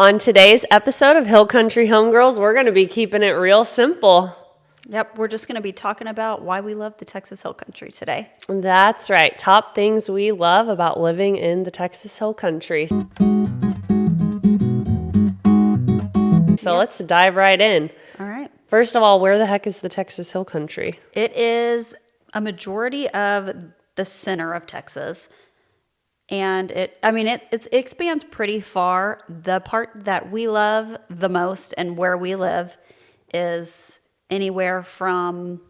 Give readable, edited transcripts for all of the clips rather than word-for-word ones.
On today's episode of Hill Country Homegirls, we're going to be keeping it real simple. Yep, we're just going to be talking about why we love the Texas Hill Country today. That's right. Top things we love about living in the Texas Hill Country. So let's dive right in. All right. First of all, where the heck is the Texas Hill Country? It is a majority of the center of Texas. And it expands pretty far. The part that we love the most and where we live is anywhere from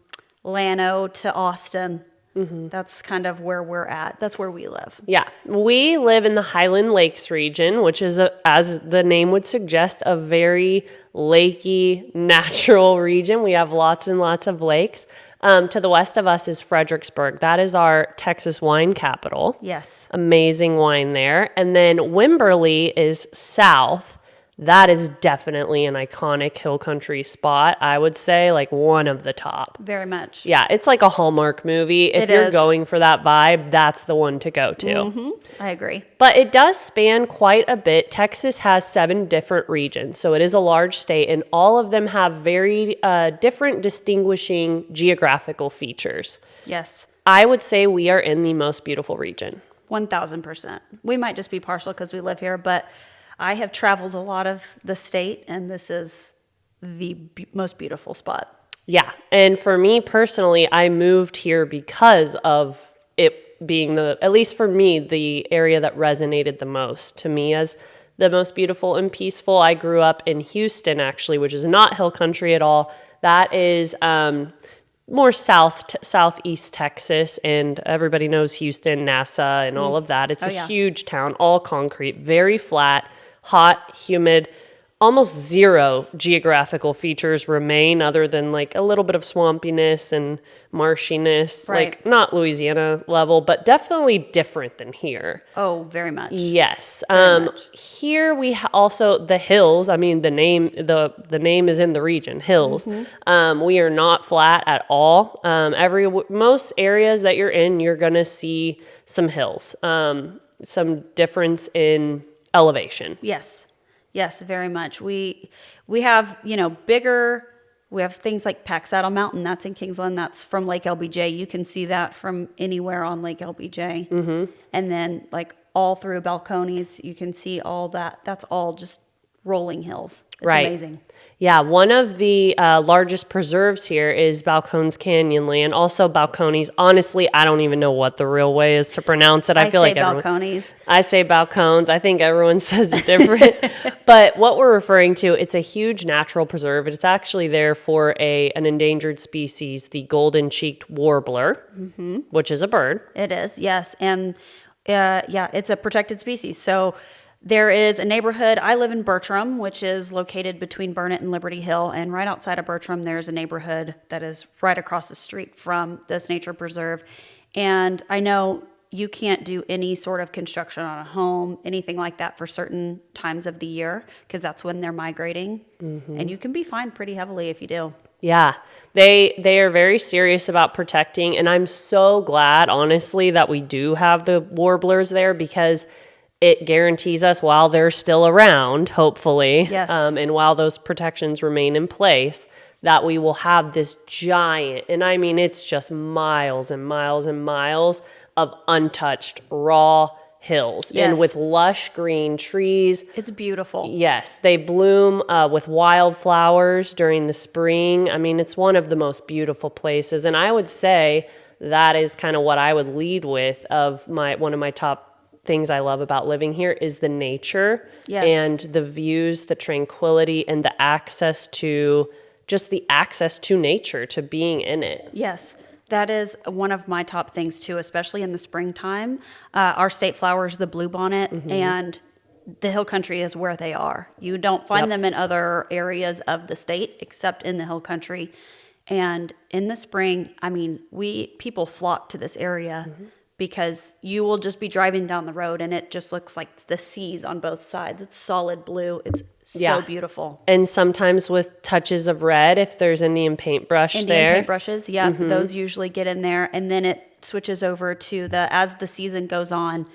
Llano to Austin. Mm-hmm. That's kind of where we're at. That's where we live. Yeah. We live in the Highland Lakes region, which is, as the name would suggest, a very lakey, natural region. We have lots and lots of lakes. To the west of us is Fredericksburg. That is our Texas wine capital. Yes. Amazing wine there. And then Wimberley is south. That is definitely an iconic hill country spot. I would say like one of the top. Very much. Yeah, it's like a Hallmark movie. If you're going for that vibe, that's the one to go to. Mm-hmm. I agree. But it does span quite a bit. Texas has 7 different regions, so it is a large state, and all of them have very different distinguishing geographical features. Yes. I would say we are in the most beautiful region. 1,000%. We might just be partial because we live here, but I have traveled a lot of the state, and this is the most beautiful spot. Yeah, and for me personally, I moved here because of it being at least for me, the area that resonated the most to me as the most beautiful and peaceful. I grew up in Houston, actually, which is not hill country at all. That is more southeast Texas, and everybody knows Houston, NASA, and all of that. It's a huge town, all concrete, very flat, hot, humid. Almost zero geographical features remain other than like a little bit of swampiness and marshiness, like not Louisiana level, but definitely different than here. Oh, very much. Yes. Very much. Here we also the hills. I mean, the name is in the region, hills. Mm-hmm. We are not flat at all. Most areas that you're in, you're gonna see some hills, some difference in elevation. Yes, very much. We have, bigger, we have things like Pack Saddle Mountain. That's in Kingsland. That's from Lake LBJ. You can see that from anywhere on Lake LBJ. Mm-hmm. And then like all through Balcones, you can see all that. That's all just rolling hills. It's amazing. Yeah, one of the largest preserves here is Balcones Canyonland. Also Balcones. Honestly, I don't even know what the real way is to pronounce it. I say Balcones. I say Balcones. I think everyone says it different. But what we're referring to, it's a huge natural preserve. It's actually there for an endangered species, the golden-cheeked warbler, which is a bird. It is, yes. And it's a protected species. So there is a neighborhood. I live in Bertram, which is located between Burnett and Liberty Hill. And right outside of Bertram, there's a neighborhood that is right across the street from this nature preserve. And I know you can't do any sort of construction on a home, anything like that for certain times of the year, because that's when they're migrating. Mm-hmm. And you can be fined pretty heavily if you do. Yeah, they are very serious about protecting. And I'm so glad, honestly, that we do have the warblers there, because it guarantees us while they're still around, hopefully, and while those protections remain in place, that we will have this giant, and I mean it's just miles and miles and miles of untouched, raw hills. Yes. And with lush green trees. It's beautiful. Yes, they bloom with wildflowers during the spring. I mean, it's one of the most beautiful places, and I would say that is kind of what I would lead with of one of my top things I love about living here is the nature and the views, the tranquility, and the access to nature, to being in it. Yes, that is one of my top things too, especially in the springtime. Our state flower is the bluebonnet, and the hill country is where they are. You don't find them in other areas of the state except in the hill country. And in the spring, I mean, people flock to this area. Because you will just be driving down the road and it just looks like the seas on both sides. It's solid blue. It's so beautiful. And sometimes with touches of red, if there's Indian paintbrush there. Indian paintbrushes, those usually get in there. And then it switches over to as the season goes on,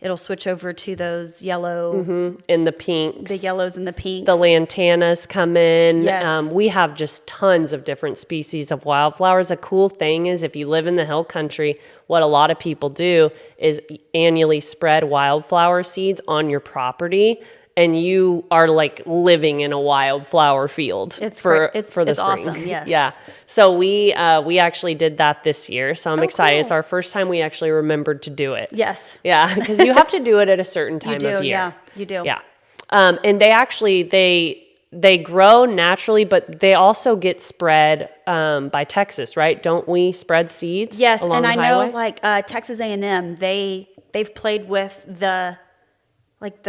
it'll switch over to those yellow, In the pinks. the yellows and the pinks. The lantanas come in. Yes. We have just tons of different species of wildflowers. A cool thing is if you live in the Hill Country, what a lot of people do is annually spread wildflower seeds on your property, and you are like living in a wildflower field. It's for it's the spring. awesome. Yes. Yeah. So we actually did that this year. So I'm excited. Cool. It's our first time we actually remembered to do it. Yes. Yeah, because you have to do it at a certain time You do. of year. Yeah. You do. Yeah. And they actually they grow naturally, but they also get spread by Texas, right? Don't we spread seeds? Yes, along and the I highway? know like Texas A&M, they've played with the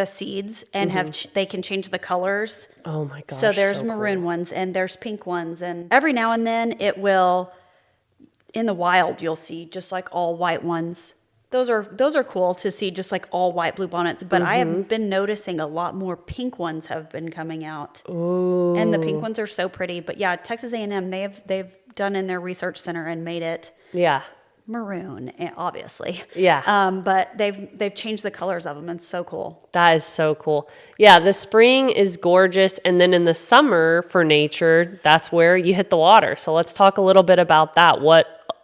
seeds and they can change the colors. Oh my gosh. So there's so maroon cool. ones and there's pink ones, and every now and then it will, in the wild, you'll see just like all white ones. Those are cool to see, just like all white bluebonnets. But I have been noticing a lot more pink ones have been coming out. Ooh. And the pink ones are so pretty. But yeah, Texas A&M, they've done in their research center and made it Yeah. maroon, obviously. Yeah. But they've changed the colors of them, and it's so cool. That is so cool. Yeah, the spring is gorgeous, and then in the summer for nature, that's where you hit the water. So let's talk a little bit about that.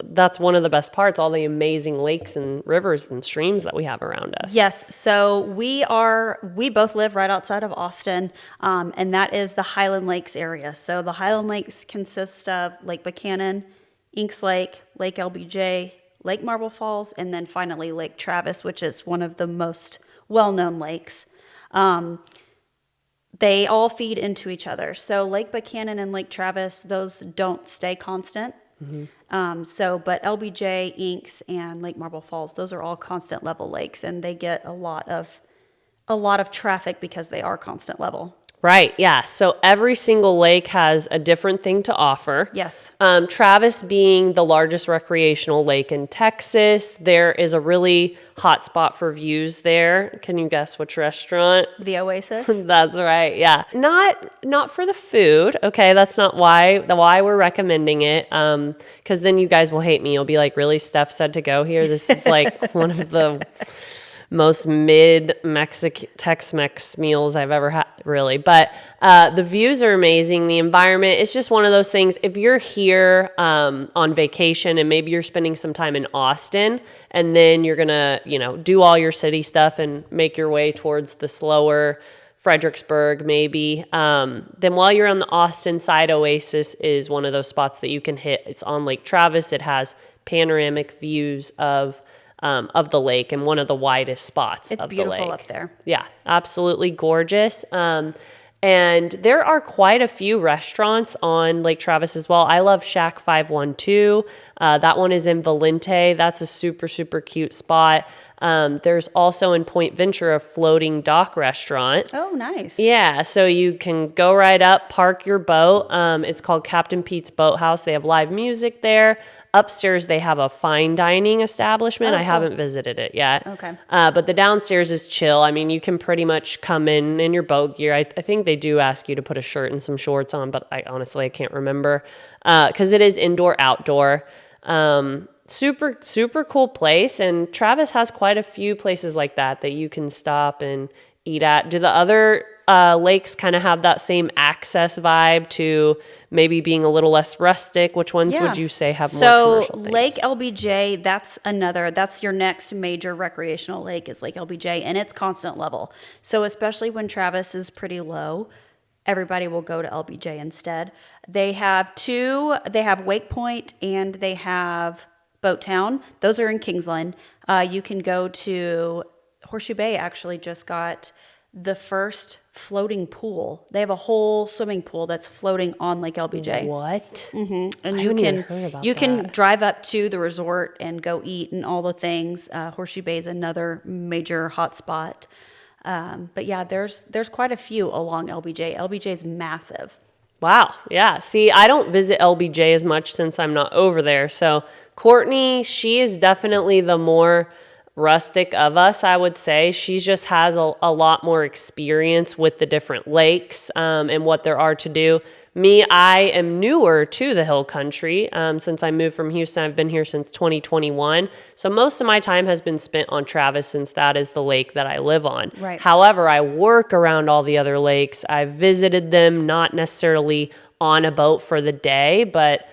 That's one of the best parts, all the amazing lakes and rivers and streams that we have around us. Yes, so we both live right outside of Austin, and that is the Highland Lakes area. So the Highland Lakes consist of Lake Buchanan, Inks Lake, Lake LBJ, Lake Marble Falls, and then finally Lake Travis, which is one of the most well-known lakes. They all feed into each other. So Lake Buchanan and Lake Travis, those don't stay constant. But LBJ, Inks, and Lake Marble Falls, those are all constant level lakes, and they get a lot of traffic because they are constant level. Right, yeah. So every single lake has a different thing to offer. Yes. Travis being the largest recreational lake in Texas, there is a really hot spot for views there. Can you guess which restaurant? The Oasis. That's right, yeah. Not for the food, okay? That's not why we're recommending it, because then you guys will hate me. You'll be like, really, Steph said to go here? This is like one of the most Tex-Mex meals I've ever had, really. But the views are amazing. The environment, it's just one of those things. If you're here on vacation and maybe you're spending some time in Austin and then you're going to, do all your city stuff and make your way towards the slower Fredericksburg maybe, then while you're on the Austin side, Oasis is one of those spots that you can hit. It's on Lake Travis. It has panoramic views of the lake and one of the widest spots of the lake. It's beautiful up there. Yeah, absolutely gorgeous. And there are quite a few restaurants on Lake Travis as well. I love Shack 512. That one is in Valente. That's a super, super cute spot. There's also in Point Venture a floating dock restaurant. Oh, nice. Yeah, so you can go right up, park your boat. It's called Captain Pete's Boathouse. They have live music there. Upstairs, they have a fine dining establishment. Oh, I haven't visited it yet. Okay. But the downstairs is chill. I mean, you can pretty much come in your boat gear. I think they do ask you to put a shirt and some shorts on, but I can't remember. Because it is indoor-outdoor. Super, super cool place. And Travis has quite a few places like that you can stop and eat at. Do the other lakes kind of have that same access vibe to maybe being a little less rustic? Which ones would you say have more commercial things? Lake LBJ, that's your next major recreational lake is Lake LBJ, and it's constant level. So especially when Travis is pretty low, everybody will go to LBJ instead. They have Wake Point and they have Boat Town. Those are in Kingsland. You can go to Horseshoe Bay. Actually just got the first floating pool. They have a whole swimming pool that's floating on Lake LBJ. What? Mm-hmm. And you can drive up to the resort and go eat and all the things. Horseshoe Bay is another major hot spot. But yeah, there's quite a few along LBJ. LBJ is massive. Wow. Yeah. See, I don't visit LBJ as much since I'm not over there. So Kourtni, she is definitely the more rustic of us, I would say. She just has a lot more experience with the different lakes and what there are to do. Me, I am newer to the Hill Country. Since I moved from Houston, I've been here since 2021. So most of my time has been spent on Travis, since that is the lake that I live on. Right. However, I work around all the other lakes. I've visited them, not necessarily on a boat for the day, but,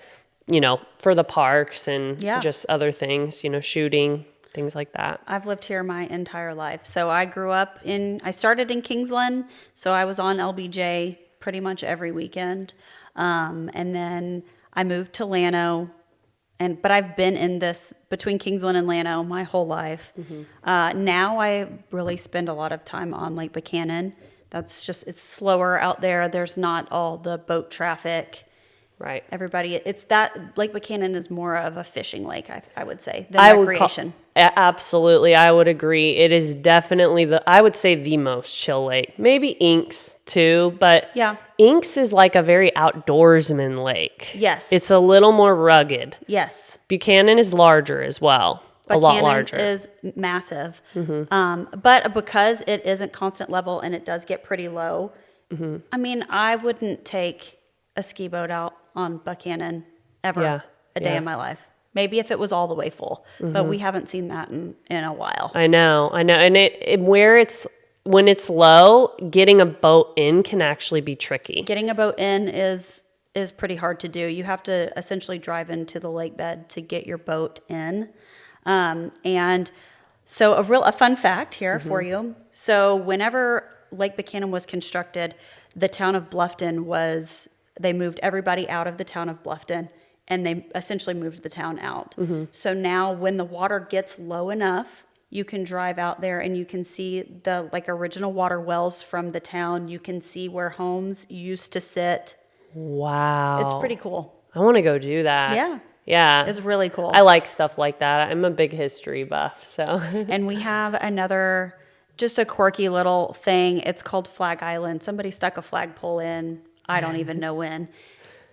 for the parks and just other things, shooting, things like that. I've lived here my entire life. So I started in Kingsland, so I was on LBJ pretty much every weekend. And then I moved to Llano, but I've been in this between Kingsland and Llano my whole life. Now I really spend a lot of time on Lake Buchanan. It's slower out there. There's not all the boat traffic. Right. Lake Buchanan is more of a fishing lake, I would say, than recreation. Absolutely. I would agree. It is definitely I would say the most chill lake. Maybe Inks too, but Inks is like a very outdoorsman lake. Yes. It's a little more rugged. Yes. Buchanan is larger as well. A lot larger. Buchanan is massive. But because it isn't constant level and it does get pretty low, I mean, I wouldn't take a ski boat out on Buchanan ever a day in my life. Maybe if it was all the way full, but we haven't seen that in a while. I know. And when it's low, getting a boat in can actually be tricky. Getting a boat in is pretty hard to do. You have to essentially drive into the lake bed to get your boat in. And so a fun fact here for you. So whenever Lake Buchanan was constructed, the town of Bluffton they moved everybody out of the town of Bluffton, and they essentially moved the town out. So now when the water gets low enough, you can drive out there and you can see the original water wells from the town. You can see where homes used to sit. Wow. It's pretty cool. I want to go do that. Yeah. Yeah. It's really cool. I like stuff like that. I'm a big history buff, so. And we have just a quirky little thing. It's called Flag Island. Somebody stuck a flagpole in. I don't even know when.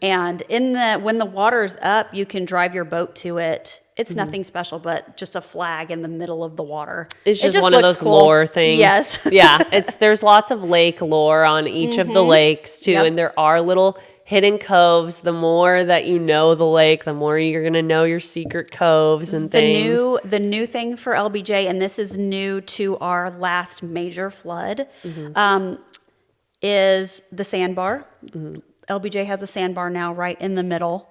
And when the water's up, you can drive your boat to it. It's nothing special, but just a flag in the middle of the water. It's just one of those lore things. Yes. Yeah. There's lots of lake lore on each of the lakes too. And there are little hidden coves. The more that you know the lake, the more you're going to know your secret coves and things. The new thing for LBJ, and this is new to our last major flood, is the sandbar. LBJ has a sandbar now right in the middle,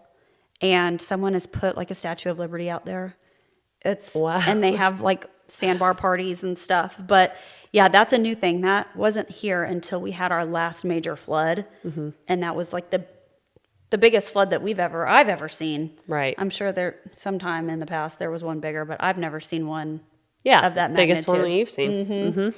and someone has put a Statue of Liberty out there. Wow. And they have sandbar parties and stuff. But yeah, that's a new thing. That wasn't here until we had our last major flood. And that was the biggest flood that I've ever seen. Right. I'm sure sometime in the past there was one bigger, but I've never seen one of that biggest one that you've seen.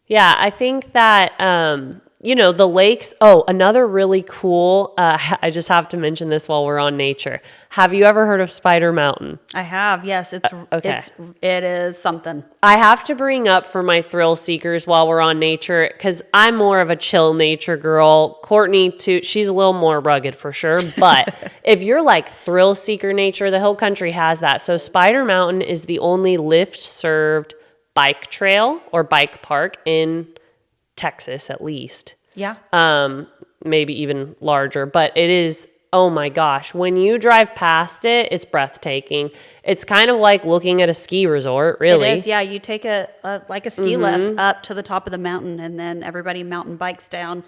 Yeah, I think that, the lakes. Oh, another really cool, I just have to mention this while we're on nature. Have you ever heard of Spider Mountain? I have, yes. It is something. I have to bring up for my thrill seekers while we're on nature, because I'm more of a chill nature girl. Kourtni, too, she's a little more rugged for sure. But if you're thrill seeker nature, the Hill Country has that. So Spider Mountain is the only lift-served bike trail or bike park in Texas, at least. Yeah. Maybe even larger, but it is, oh my gosh, when you drive past it, it's breathtaking. It's kind of like looking at a ski resort, really. It is, yeah. You take a ski lift up to the top of the mountain, and then everybody mountain bikes down.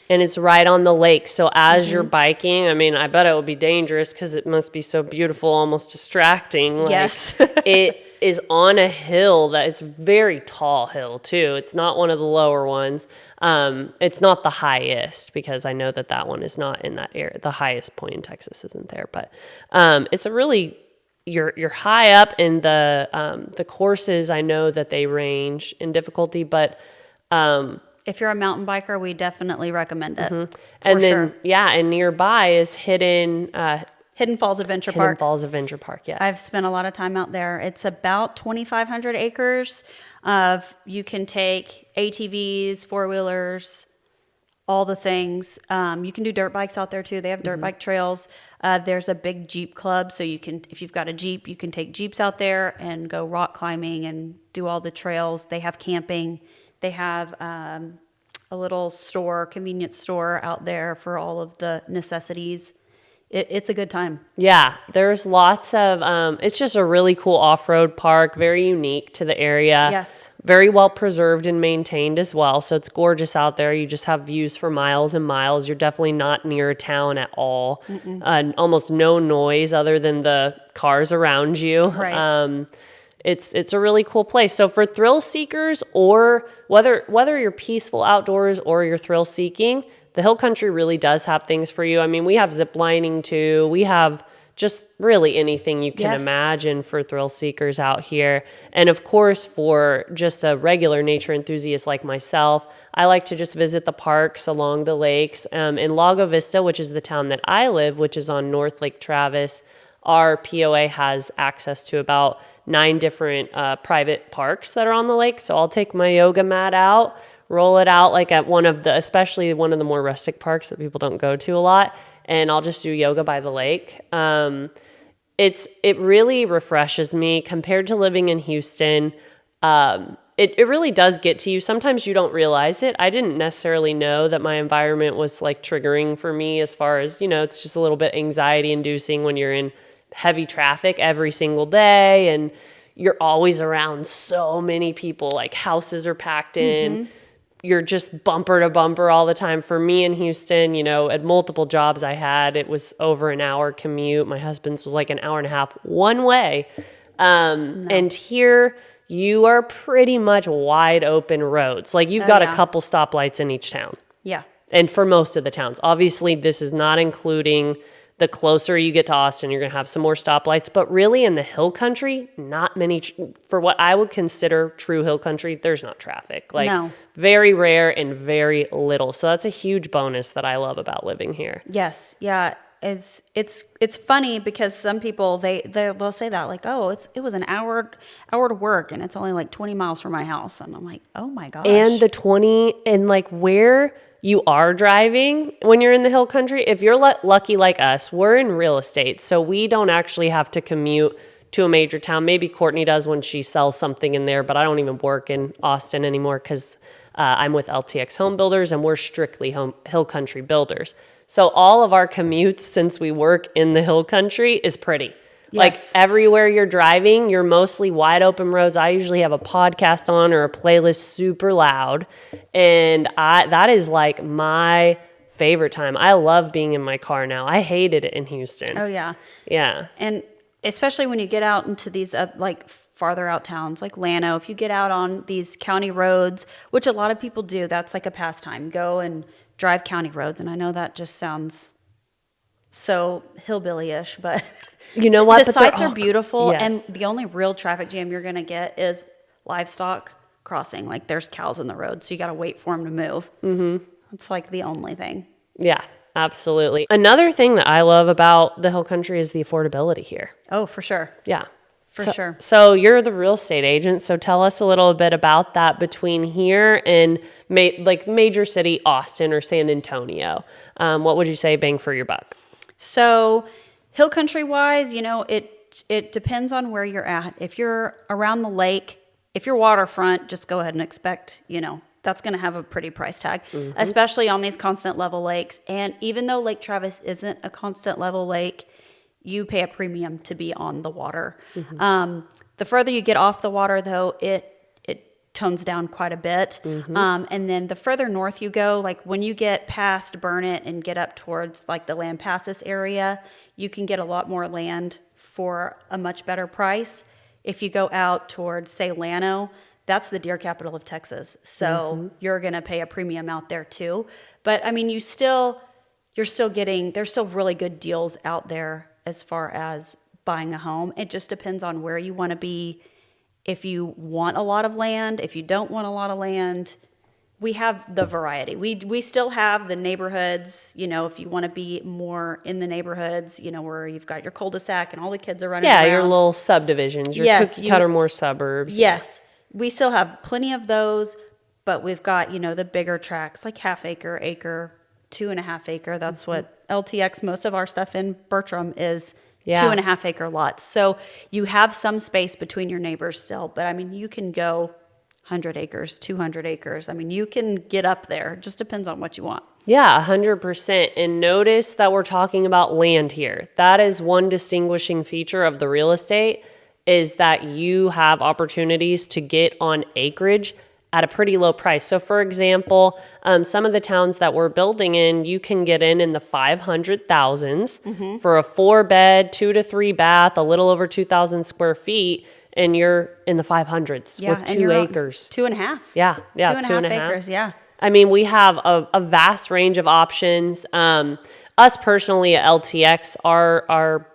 And it's right on the lake. So as you're biking, I mean, I bet it will be dangerous because it must be so beautiful, almost distracting. Yes. It is on a hill that is very tall hill too. It's not one of the lower ones. It's not the highest, because I know that one is not in that area. The highest point in Texas isn't there, but it's a really you're high up, and the courses, I know that they range in difficulty, but if you're a mountain biker, we definitely recommend it. And then and nearby is Hidden Falls Adventure Hidden Park. Falls Adventure Park, yes. I've spent a lot of time out there. It's about 2,500 acres. You can take ATVs, four-wheelers, all the things. You can do dirt bikes out there too. They have dirt bike trails. There's a big Jeep club, so you can, if you've got a Jeep, you can take Jeeps out there and go rock climbing and do all the trails. They have camping. They have a little store, convenience store out there for all of the necessities. It's a good time. Yeah, there's lots of, it's just a really cool off-road park, very unique to the area. Yes. Very well preserved and maintained as well. So it's gorgeous out there. You just have views for miles and miles. You're definitely not near a town at all. Almost no noise other than the cars around you. Right. It's a really cool place. So for thrill seekers, or whether you're peaceful outdoors or you're thrill seeking, the Hill Country really does have things for you. I mean, we have zip lining too. We have just really anything you can imagine for thrill seekers out here. And of course, for just a regular nature enthusiast like myself, I like to just visit the parks along the lakes. In Lago Vista, which is the town that I live, which is on North Lake Travis, our POA has access to about 9 different private parks that are on the lake. So I'll take my yoga mat out, roll it out like at especially one of the more rustic parks that people don't go to a lot, and I'll just do yoga by the lake. It really refreshes me compared to living in Houston. It really does get to you. Sometimes you don't realize it. I didn't necessarily know that my environment was like triggering for me, as far as, it's just a little bit anxiety inducing when you're in heavy traffic every single day and you're always around so many people, like houses are packed in. You're just bumper to bumper all the time. For me in Houston, at multiple jobs I had, it was over an hour commute. My husband's was like an hour and a half one way. And here you are pretty much wide open roads. Like you've got a couple stoplights in each town. Yeah. And for most of the towns. Obviously, this is not including the closer you get to Austin, you're going to have some more stoplights. But really in the Hill Country, not many, for what I would consider true Hill Country, there's not traffic. Like very rare and very little. So that's a huge bonus that I love about living here. Yes. Yeah. It's funny because some people, they'll say that like, oh, it was an hour to work and it's only like 20 miles from my house. And I'm like, oh my gosh. And the 20 and like where you are driving when you're in the Hill Country, if you're lucky like us, we're in real estate. So we don't actually have to commute to a major town. Maybe Kourtni does when she sells something in there, but I don't even work in Austin anymore because I'm with LTX Homebuilders and we're strictly Hill Country builders. So all of our commutes since we work in the Hill Country is pretty. Yes. Like everywhere you're driving, you're mostly wide open roads. I usually have a podcast on or a playlist super loud. And that is like my favorite time. I love being in my car now. I hated it in Houston. Oh, yeah. Yeah. And especially when you get out into these like farther out towns like Llano, if you get out on these county roads, which a lot of people do, that's like a pastime. Go and drive county roads. And I know that just sounds so hillbilly-ish, but you know what? The sights are beautiful, and the only real traffic jam you're going to get is livestock crossing. Like there's cows in the road, so you got to wait for them to move. Mm-hmm. It's like the only thing. Yeah, absolutely. Another thing that I love about the Hill Country is the affordability here. Oh, for sure. Yeah. For sure. So you're the real estate agent. So tell us a little bit about that between here and like major city Austin or San Antonio. What would you say bang for your buck? So Hill Country wise, it depends on where you're at. If you're around the lake, if you're waterfront, just go ahead and expect, that's going to have a pretty price tag, especially on these constant level lakes. And even though Lake Travis isn't a constant level lake, you pay a premium to be on the water. The further you get off the water, though, it tones down quite a bit. And then the further north you go, like when you get past Burnett and get up towards like the Lampasas area, you can get a lot more land for a much better price. If you go out towards, say, Llano, that's the deer capital of Texas. So you're going to pay a premium out there too. But I mean, there's still really good deals out there as far as buying a home. It just depends on where you want to be. If you want a lot of land, if you don't want a lot of land, we have the variety. We still have the neighborhoods, if you want to be more in the neighborhoods, where you've got your cul-de-sac and all the kids are running around. Yeah, your little subdivisions, your cookie cutter more suburbs. Yes, we still have plenty of those, but we've got, the bigger tracts like half acre, acre, 2.5 acre. That's what LTX, most of our stuff in Bertram is 2.5 acre lots. So you have some space between your neighbors still, but I mean, you can go 100 acres, 200 acres. I mean, you can get up there. It just depends on what you want. Yeah, 100%. And notice that we're talking about land here. That is one distinguishing feature of the real estate, is that you have opportunities to get on acreage at a pretty low price. So for example, some of the towns that we're building in, you can get in the 500,000s for a 4-bed, 2 to 3 bath, a little over 2,000 square feet, and you're in the 500s with 2 acres. 2.5. Yeah, 2.5 acres, yeah. I mean, we have a vast range of options. Us personally at LTX, our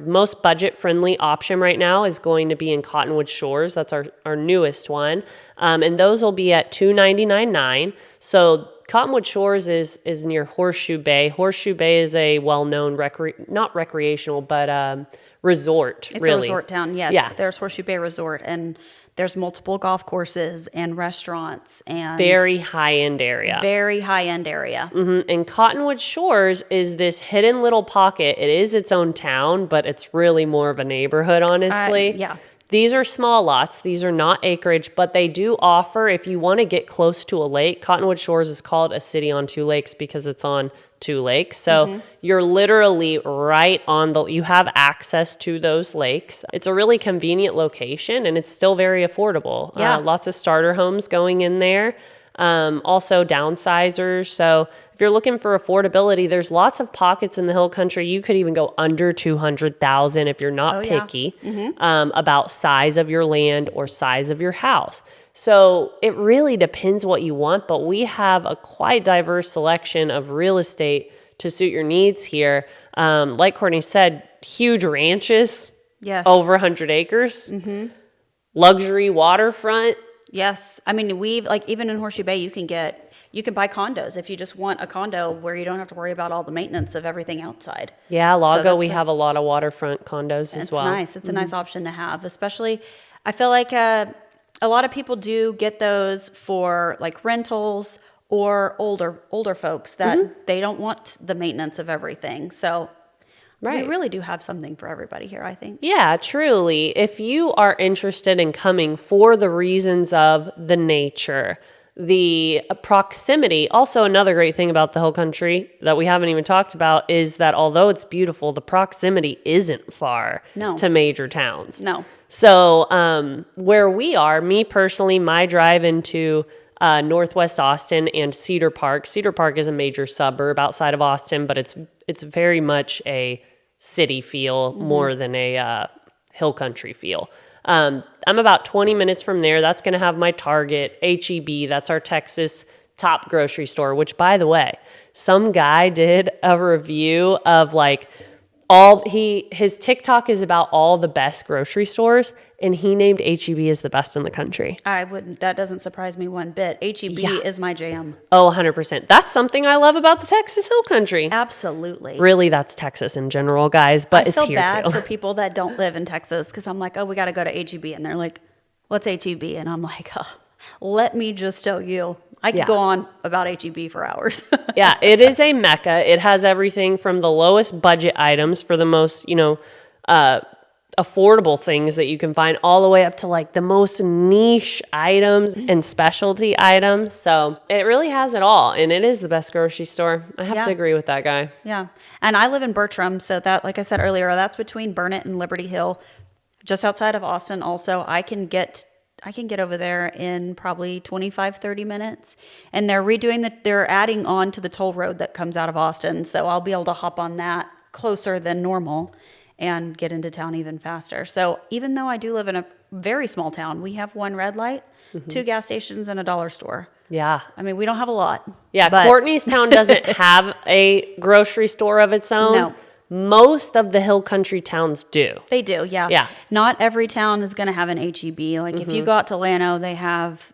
most budget-friendly option right now is going to be in Cottonwood Shores. That's our newest one. And those will be at $299,900. So Cottonwood Shores is near Horseshoe Bay. Horseshoe Bay is a well-known, not recreational, but resort, It's really. a resort town, yes. Yeah. There's Horseshoe Bay Resort, and there's multiple golf courses and restaurants. And Very high-end area. very high-end area. And Cottonwood Shores is this hidden little pocket. It is its own town, but it's really more of a neighborhood, honestly. Yeah. These are small lots. These are not acreage, but they do offer, if you want to get close to a lake, Cottonwood Shores is called a city on 2 lakes because it's on 2 lakes. So you're literally right on you have access to those lakes. It's a really convenient location, and it's still very affordable. Yeah. Lots of starter homes going in there. Also downsizers. So if you're looking for affordability, there's lots of pockets in the Hill Country. You could even go under 200,000 if you're not picky about size of your land or size of your house. So it really depends what you want, but we have a quite diverse selection of real estate to suit your needs here. Like Kourtni said, huge ranches, Yes. over 100 acres, luxury waterfront. Yes. I mean, even in Horseshoe Bay, you can buy condos if you just want a condo where you don't have to worry about all the maintenance of everything outside. Yeah, Lago, So we have a lot of waterfront condos as well. It's nice. It's a nice option to have, especially I feel like a lot of people do get those for like rentals or older folks that they don't want the maintenance of everything. So we really do have something for everybody here, I think. Yeah, truly. If you are interested in coming for the reasons of the nature, the proximity, also another great thing about the Hill Country that we haven't even talked about is that although it's beautiful, the proximity isn't far to major towns. No. So where we are, me personally, my drive into Northwest Austin and Cedar Park. Cedar Park is a major suburb outside of Austin, but it's very much a city feel more than a Hill Country feel. I'm about 20 minutes from there. That's going to have my Target, H-E-B. That's our Texas top grocery store, which, by the way, some guy did a review of like his TikTok is about all the best grocery stores, and he named H-E-B as the best in the country. That doesn't surprise me one bit. H-E-B is my jam. Oh, 100%. That's something I love about the Texas Hill Country. Absolutely. Really, that's Texas in general, guys, but it's here too. I feel bad for people that don't live in Texas because I'm like, oh, we got to go to H-E-B. And they're like, what's H-E-B? And I'm like, oh, let me just tell you. I could go on about H-E-B for hours. Yeah, it is a mecca. It has everything from the lowest budget items for the most, affordable things that you can find all the way up to like the most niche items and specialty items. So it really has it all. And it is the best grocery store. I have to agree with that guy. Yeah. And I live in Bertram. So that, like I said earlier, that's between Burnet and Liberty Hill, just outside of Austin. Also, I can get over there in probably 25, 30 minutes. And they're adding on to the toll road that comes out of Austin. So I'll be able to hop on that closer than normal and get into town even faster. So even though I do live in a very small town, we have 1 red light, 2 gas stations, and a dollar store. Yeah. I mean, we don't have a lot. Yeah, but Kourtni's town doesn't have a grocery store of its own. No. Most of the Hill Country towns do. They do, yeah. Yeah. Not every town is going to have an H-E-B. Like if you go out to Llano, they have...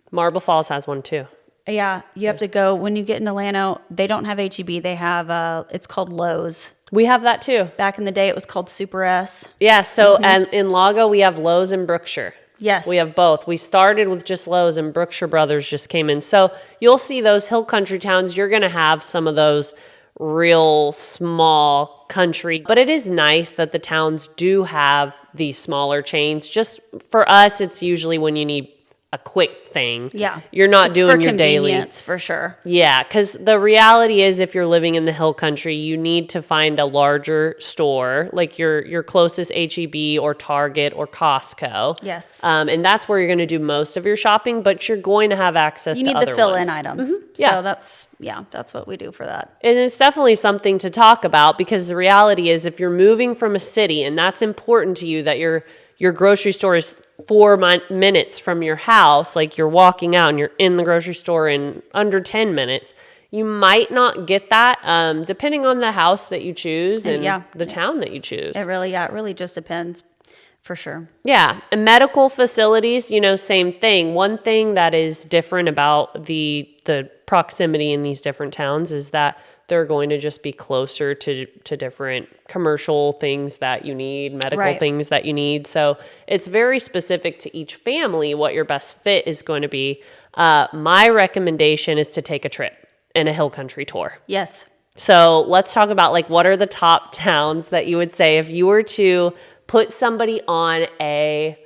Marble Falls has one too. Yeah, you have to go, when you get into Llano, they don't have H-E-B. They have, it's called Lowe's. We have that too. Back in the day, it was called Super S. Yeah, so and in Lago, we have Lowe's in Brookshire. Yes. We have both. We started with just Lowe's, and Brookshire Brothers just came in. So you'll see those hill country towns. You're going to have some of those real small country. But it is nice that the towns do have these smaller chains. Just for us, it's usually when you need a quick thing. Yeah. You're not It's doing for your daily. convenience, for sure. Yeah, because the reality is if you're living in the hill country, you need to find a larger store, like your closest HEB or Target or Costco. Yes. And that's where you're going to do most of your shopping, but you're going to have access You to need other the fill-in ones. items. Yeah. So that's what we do for that. And it's definitely something to talk about, because the reality is if you're moving from a city and that's important to you, that your grocery store is 4 minutes from your house, like you're walking out and you're in the grocery store in under 10 minutes, you might not get that depending on the house that you choose and the town that you choose. It really just depends, for sure. Yeah. And medical facilities, same thing. One thing that is different about the proximity in these different towns is that they're going to just be closer to different commercial things that you need, medical things that you need. So it's very specific to each family what your best fit is going to be. My recommendation is to take a trip and a hill country tour. Yes. So let's talk about what are the top towns that you would say if you were to put somebody on a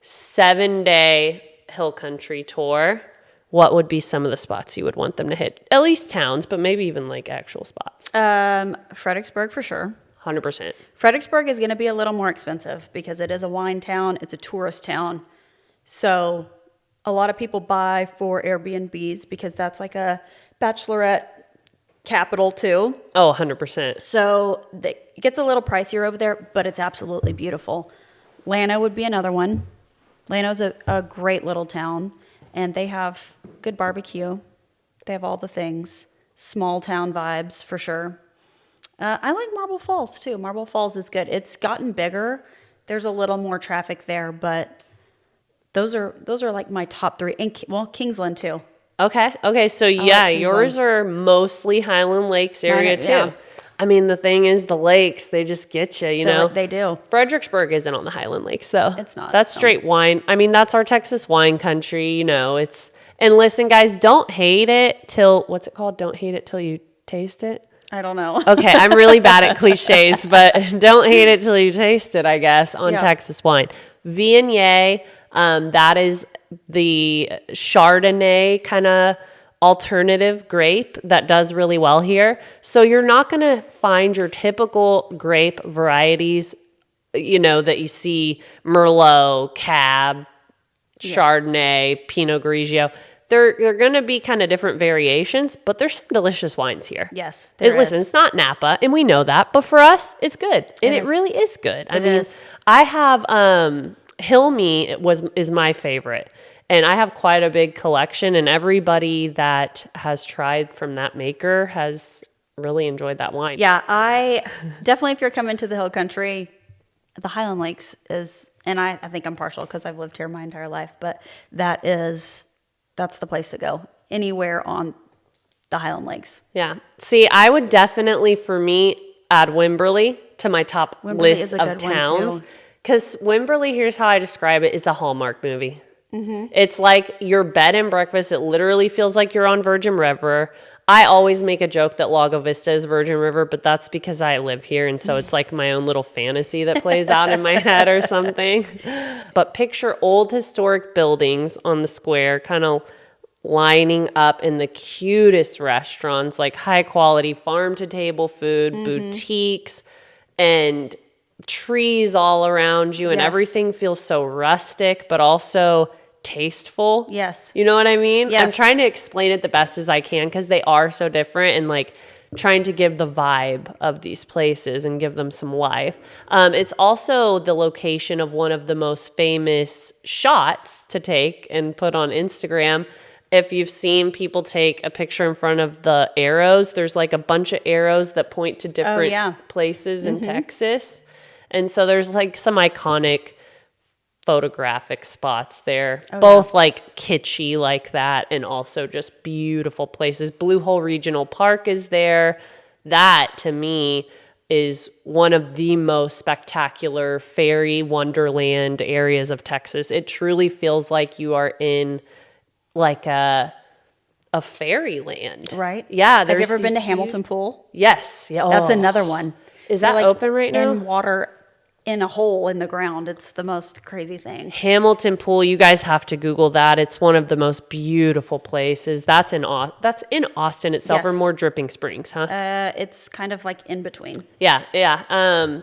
7-day hill country tour. What would be some of the spots you would want them to hit? At least towns, but maybe even actual spots. Fredericksburg for sure. 100%. Fredericksburg is going to be a little more expensive because it is a wine town. It's a tourist town. So a lot of people buy for Airbnbs because that's like a bachelorette capital too. Oh, 100%. So it gets a little pricier over there, but it's absolutely beautiful. Llano would be another one. Llano's a great little town. And they have good barbecue. They have all the things. Small town vibes, for sure. I like Marble Falls, too. Marble Falls is good. It's gotten bigger. There's a little more traffic there, but those are like my top 3. And, Kingsland, too. Okay. So, yours are mostly Highland Lakes area, too. Yeah. I mean, the thing is, the lakes, they just get you, know? They do. Fredericksburg isn't on the Highland Lakes, though. It's not. That's straight wine. I mean, that's our Texas wine country, it's... And listen, guys, don't hate it till... What's it called? Don't hate it till you taste it? I don't know. Okay, I'm really bad at cliches, but don't hate it till you taste it, I guess, on Texas wine. Viognier, that is the Chardonnay kind of alternative grape that does really well here. So you're not going to find your typical grape varieties, that you see Merlot, Cab, Chardonnay, Pinot Grigio. They're going to be kind of different variations, but there's some delicious wines here. Yes, Listen, it's not Napa, and we know that, but for us, it's good. And it really is good. I mean, I have Hilmy is my favorite. And I have quite a big collection, and everybody that has tried from that maker has really enjoyed that wine. Yeah, I definitely, if you're coming to the hill country, the Highland Lakes is, and I think I'm partial because I've lived here my entire life, but that's the place to go. Anywhere on the Highland Lakes. Yeah. See, I would definitely, for me, add Wimberley to my top list of towns. Because Wimberley, here's how I describe it, is a Hallmark movie. Mm-hmm. It's like your bed and breakfast. It literally feels like you're on Virgin River. I always make a joke that Lago Vista is Virgin River, but that's because I live here, and so it's like my own little fantasy that plays out in my head or something. But picture old historic buildings on the square, kind of lining up in the cutest restaurants, like high-quality farm-to-table food, boutiques, and trees all around you, and everything feels so rustic, but also tasteful. Yes. You know what I mean? Yes. I'm trying to explain it the best as I can because they are so different, and trying to give the vibe of these places and give them some life. It's also the location of one of the most famous shots to take and put on Instagram. If you've seen people take a picture in front of the arrows, there's a bunch of arrows that point to different places in Texas. And so there's some iconic photographic spots there, both kitschy like that and also just beautiful places. Blue Hole Regional Park is there. That to me, is one of the most spectacular fairy wonderland areas of Texas. It truly feels like you are in like a fairyland. Right. Yeah. Have you ever been to Hamilton Pool? Yes. Yeah. That's Oh. another one. Is that You're, open right now? In water, in a hole in the ground. It's the most crazy thing. Hamilton Pool, you guys have to Google that. It's one of the most beautiful places. That's in Austin itself, Yes. or more Dripping Springs, huh? It's kind of like in between. Yeah.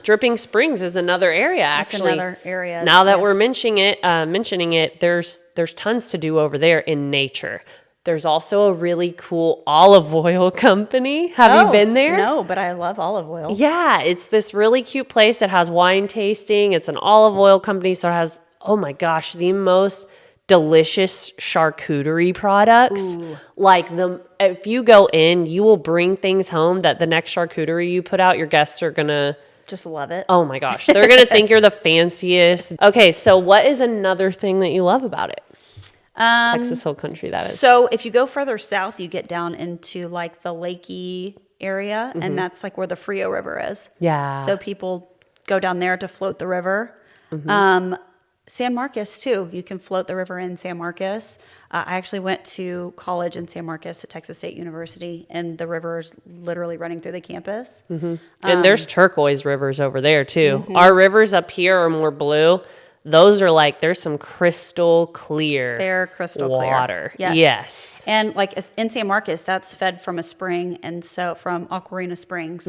Dripping Springs is another area, That's actually. another area. Now that yes. we're mentioning it, there's tons to do over there in nature. There's also a really cool olive oil company. Have you been there? No, but I love olive oil. Yeah, it's this really cute place that has wine tasting. It's an olive oil company, so it has, oh my gosh, the most delicious charcuterie products. Ooh. If you go in, you will bring things home that the next charcuterie you put out, your guests are gonna Just love it. oh my gosh, they're gonna think you're the fanciest. Okay, so what is another thing that you love about it? Texas Hill Country, that is. So if you go further south, you get down into like the lakey area, and that's like where the Frio River is. Yeah. So people go down there to float the river. San Marcos too. You can float the river in San Marcos. I actually went to college in San Marcos at Texas State University, and the river is literally running through the campus. And there's turquoise rivers over there too. Our rivers up here are more blue. Those are like, there's some crystal clear They're crystal water. clear. Yes. And like in San Marcos, that's fed from a spring, and so from Aquarina Springs.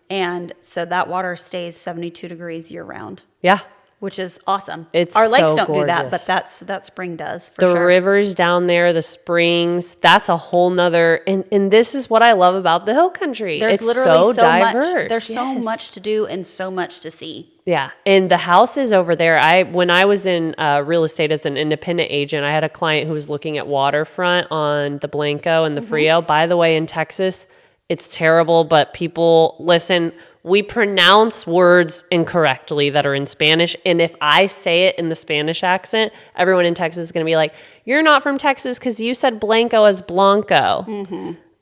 And so that water stays 72 degrees year round, Yeah. which is awesome. It's Our lakes so don't do that, gorgeous. but that spring does for The sure. rivers down there, the springs, that's a whole nother, and this is what I love about the Hill Country. There's it's literally so diverse. much. There's so Yes. much to do and so much to see. Yeah, and the houses over there, when I was in real estate as an independent agent, I had a client who was looking at waterfront on the Blanco and the Frio. By the way, in Texas, it's terrible, but people, listen, we pronounce words incorrectly that are in Spanish, and if I say it in the Spanish accent, everyone in Texas is going to be like, you're not from Texas because you said Blanco as Blanco.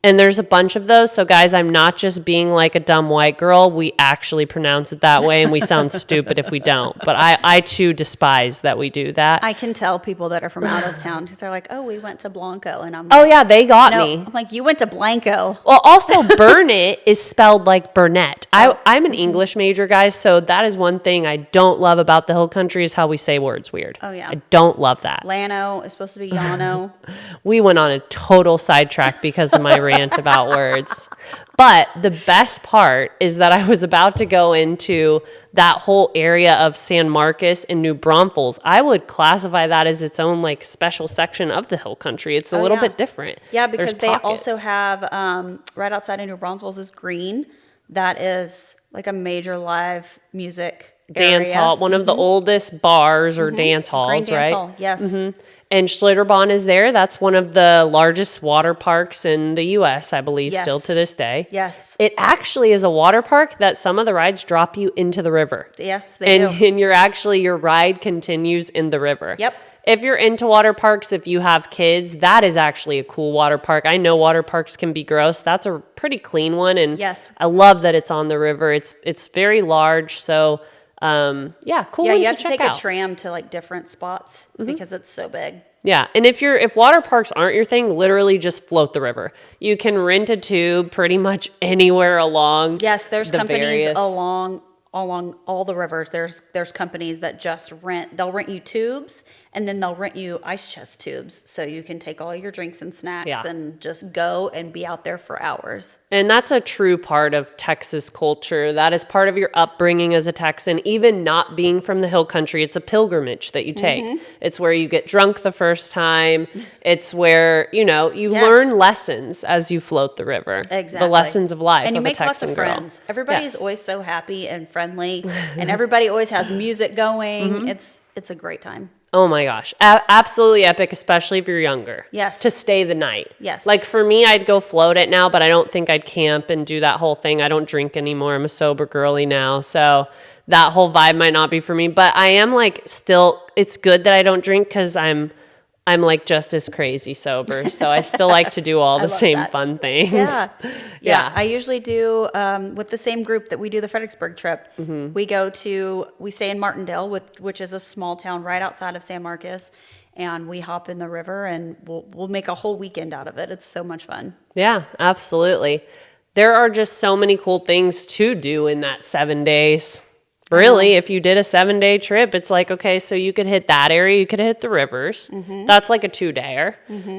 And there's a bunch of those. So, guys, I'm not just being like a dumb white girl. We actually pronounce it that way, and we sound stupid if we don't. But I too, despise that we do that. I can tell people that are from out of town because they're like, "Oh, we went to Blanco," and I'm Oh, like, yeah, they got "No." me. I'm like, "You went to Blanco." Well, also, Burnett is spelled like Burnett. I'm an English major, guys, so that is one thing I don't love about the Hill Country is how we say words weird. Oh, yeah. I don't love that. Lano is supposed to be Yano. We went on a total sidetrack because of my rant about words. But the best part is that I was about to go into that whole area of San Marcos and New Braunfels. I would classify that as its own like special section of the Hill Country. It's a little bit different. Yeah, because There's they pockets. also have right outside of New Braunfels is Green. That is like a major live music Dance area. hall, one of the oldest bars or dance halls, Green Dance right? Hall, yes. And Schlitterbahn is there. That's one of the largest water parks in the U.S., I believe, Yes. still to this day. Yes. It actually is a water park that some of the rides drop you into the river. Yes, they do. And your ride continues in the river. Yep. If you're into water parks, if you have kids, that is actually a cool water park. I know water parks can be gross. That's a pretty clean one. And Yes. I love that it's on the river. It's very large. So, cool Yeah, one you have to to check take out. a tram to like different spots because it's so big. Yeah, and if water parks aren't your thing, literally just float the river. You can rent a tube pretty much anywhere along. Yes, there's the companies various- along all the rivers. There's companies that just they'll rent you tubes, and then they'll rent you ice chest tubes so you can take all your drinks and snacks Yeah. and just go and be out there for hours. And that's a true part of Texas culture. That is part of your upbringing as a Texan. Even not being from the Hill Country, it's a pilgrimage that you take. It's where you get drunk the first time. It's where, you Yes. learn lessons as you float the river. Exactly. The lessons of life And you of make a lots Texan of girl. friends. Everybody's Yes. always so happy and friendly, and everybody always has music going. It's a great time. Oh my gosh. Absolutely epic, especially if you're younger. Yes. To stay the night. Yes. Like for me, I'd go float it now, but I don't think I'd camp and do that whole thing. I don't drink anymore. I'm a sober girly now. So that whole vibe might not be for me, but I am like still, it's good that I don't drink because I'm I'm like just as crazy sober. So I still like to do all the same that. fun things. Yeah. I usually do, with the same group that we do the Fredericksburg trip. We stay in Martindale, which is a small town right outside of San Marcos. And we hop in the river and we'll make a whole weekend out of it. It's so much fun. Yeah, absolutely. There are just so many cool things to do in that 7 days. Really, if you did a 7-day trip, it's like, okay, so you could hit that area, you could hit the rivers. That's like a 2-dayer.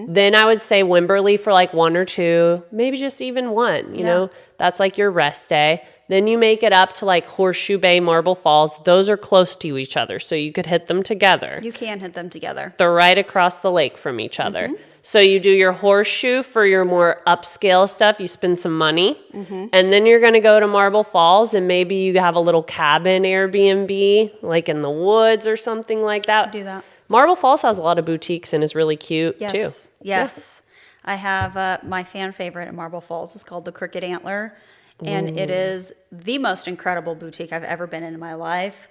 Then I would say Wimberley for like 1 or 2, maybe just even 1, you know, that's like your rest day. Then you make it up to like Horseshoe Bay, Marble Falls. Those are close to each other, so you could hit them together. You can hit them together. They're right across the lake from each other. So you do your Horseshoe for your more upscale stuff. You spend some money. And then you're going to go to Marble Falls and maybe you have a little cabin Airbnb, like in the woods or something like that. Do that. Marble Falls has a lot of boutiques and is really cute too. Yes. I have my fan favorite at Marble Falls. It's called the Crooked Antler. And it is the most incredible boutique I've ever been in my life.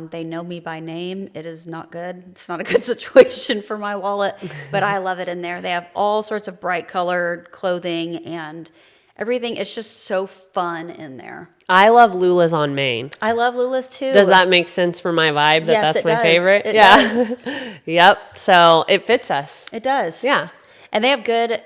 They know me by name. It is not good. It's not a good situation for my wallet, but I love it in there. They have all sorts of bright colored clothing and everything. It's just so fun in there. I love Lula's on Main. I love Lula's too. Does that make sense for my vibe that Yes, that's it my does. favorite? It does. Yep. So it fits us. It does. Yeah. And they have good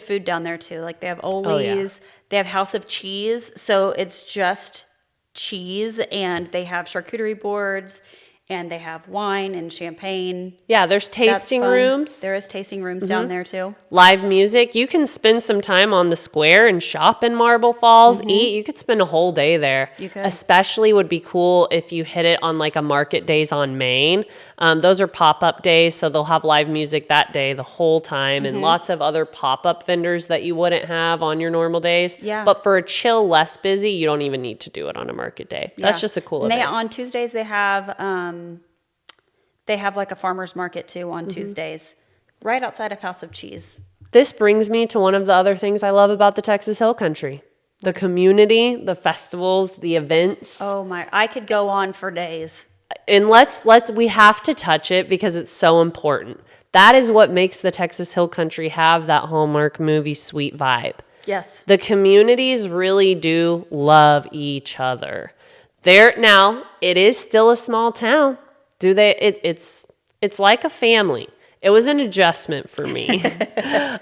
food down there too. Like they have Oli's, they have House of Cheese, so it's just cheese, and they have charcuterie boards, and they have wine and champagne. Yeah, there's tasting rooms. There is tasting rooms down there too. Live music. You can spend some time on the square and shop in Marble Falls, eat. You could spend a whole day there. You could. Especially would be cool if you hit it on like a market days on Main. Those are pop-up days, so they'll have live music that day the whole time and lots of other pop-up vendors that you wouldn't have on your normal days. Yeah. But for a chill, less busy, you don't even need to do it on a market day. That's just a cool and event. on Tuesdays they have like a farmer's market too on Tuesdays, right outside of House of Cheese. This brings me to one of the other things I love about the Texas Hill Country. The community, the festivals, the events. Oh my, I could go on for days. And we have to touch it because it's so important. That is what makes the Texas Hill Country have that Hallmark movie sweet vibe. Yes. The communities really do love each other. Now, it is still a small town. It's like a family. It was an adjustment for me.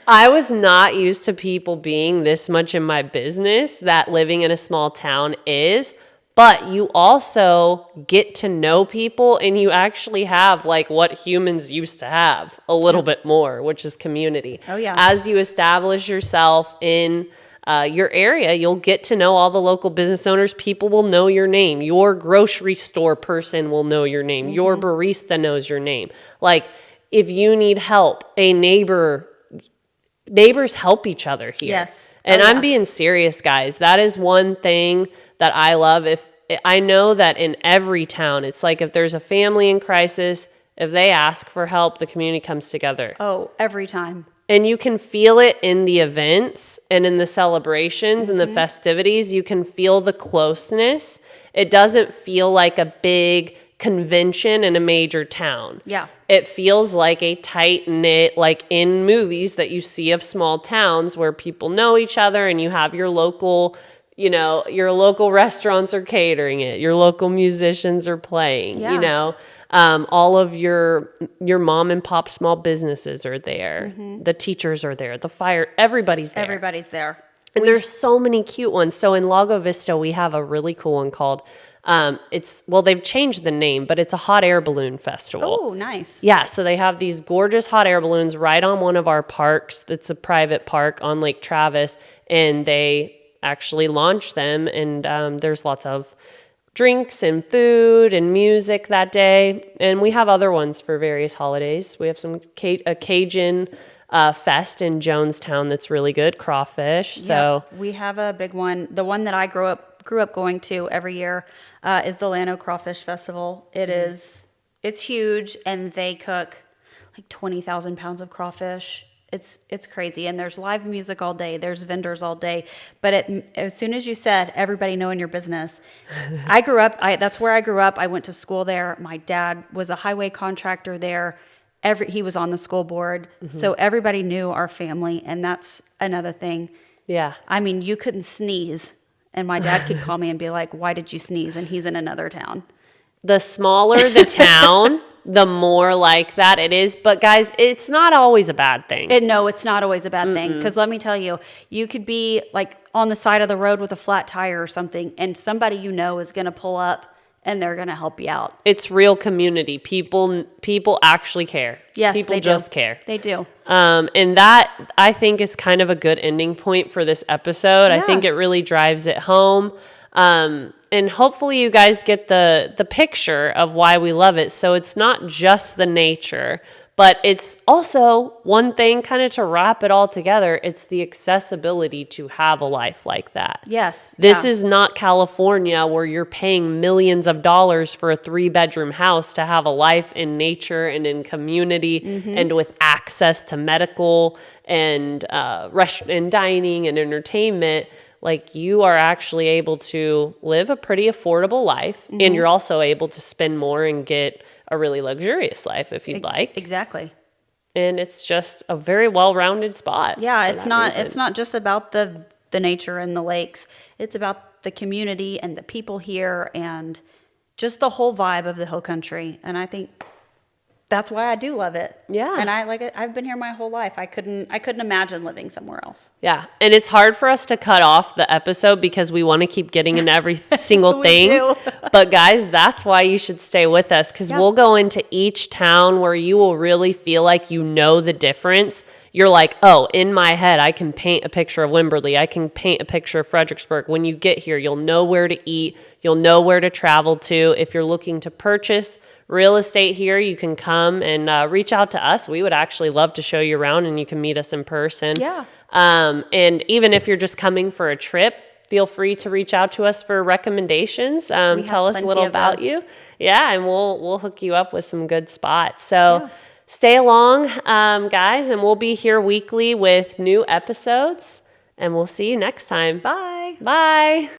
I was not used to people being this much in my business that living in a small town is, but you also get to know people and you actually have like what humans used to have a little bit more, which is community. Oh, yeah. As you establish yourself in your area, you'll get to know all the local business owners. People will know your name. Your grocery store person will know your name. Your barista knows your name. Like, if you need help, neighbors help each other here. Yes. And I'm being serious, guys. That is one thing that I love. I know that in every town, it's like if there's a family in crisis, if they ask for help, the community comes together. Oh, every time. And you can feel it in the events and in the celebrations and the festivities. You can feel the closeness. It doesn't feel like a big convention in a major town. Yeah. It feels like a tight-knit, like in movies that you see of small towns where people know each other and you have your local, your local restaurants are catering it. Your local musicians are playing, all of your mom and pop small businesses are there. The teachers are there. Everybody's there. Everybody's there. And there's so many cute ones. So in Lago Vista, we have a really cool one called, they've changed the name, but it's a hot air balloon festival. Oh, nice. Yeah, so they have these gorgeous hot air balloons right on one of our parks. It's a private park on Lake Travis, and they actually launch them, and there's lots of drinks and food and music that day. And we have other ones for various holidays. We have a Cajun fest in Jonestown that's really good, crawfish. So yeah, we have a big one. The one that I grew up going to every year is the Llano Crawfish Festival. It's huge, and they cook like 20,000 pounds of crawfish. It's crazy, and there's live music all day. There's vendors all day. But as soon as you said everybody knowing your business, that's where I grew up. I went to school there. My dad was a highway contractor there. he was on the school board. So everybody knew our family. And that's another thing. Yeah. I mean, you couldn't sneeze. And my dad could call me and be like, why did you sneeze? And he's in another town. The smaller the town, the more like that it is. But guys, it's not always a bad thing. No, it's not always a bad thing. Because let me tell you, you could be like on the side of the road with a flat tire or something, and somebody you know is going to pull up and they're going to help you out. It's real community. People actually care. Yes, people they just do. care. They do. And that, I think, is kind of a good ending point for this episode. Yeah. I think it really drives it home. And hopefully you guys get the picture of why we love it. So it's not just the nature, but it's also one thing kind of to wrap it all together. It's the accessibility to have a life like that. Yes. This is not California where you're paying millions of dollars for a 3-bedroom house to have a life in nature and in community and with access to medical and and dining and entertainment. Like, you are actually able to live a pretty affordable life, and you're also able to spend more and get a really luxurious life if you'd like. Exactly. And it's just a very well-rounded spot. Yeah, it's not just about the nature and the lakes. It's about the community and the people here and just the whole vibe of the Hill Country. And I think that's why I do love it. Yeah. And I've been here my whole life. I couldn't imagine living somewhere else. Yeah. And it's hard for us to cut off the episode because we want to keep getting into every single thing. do. But guys, that's why you should stay with us, because we'll go into each town where you will really feel like you know the difference. You're like, oh, in my head, I can paint a picture of Wimberley. I can paint a picture of Fredericksburg. When you get here, you'll know where to eat. You'll know where to travel to. If you're looking to purchase real estate here, you can come and reach out to us. We would actually love to show you around, and you can meet us in person. Yeah. And even if you're just coming for a trip, feel free to reach out to us for recommendations. Tell us a little about you. Yeah, and we'll hook you up with some good spots. So stay along, guys, and we'll be here weekly with new episodes, and we'll see you next time. Bye. Bye.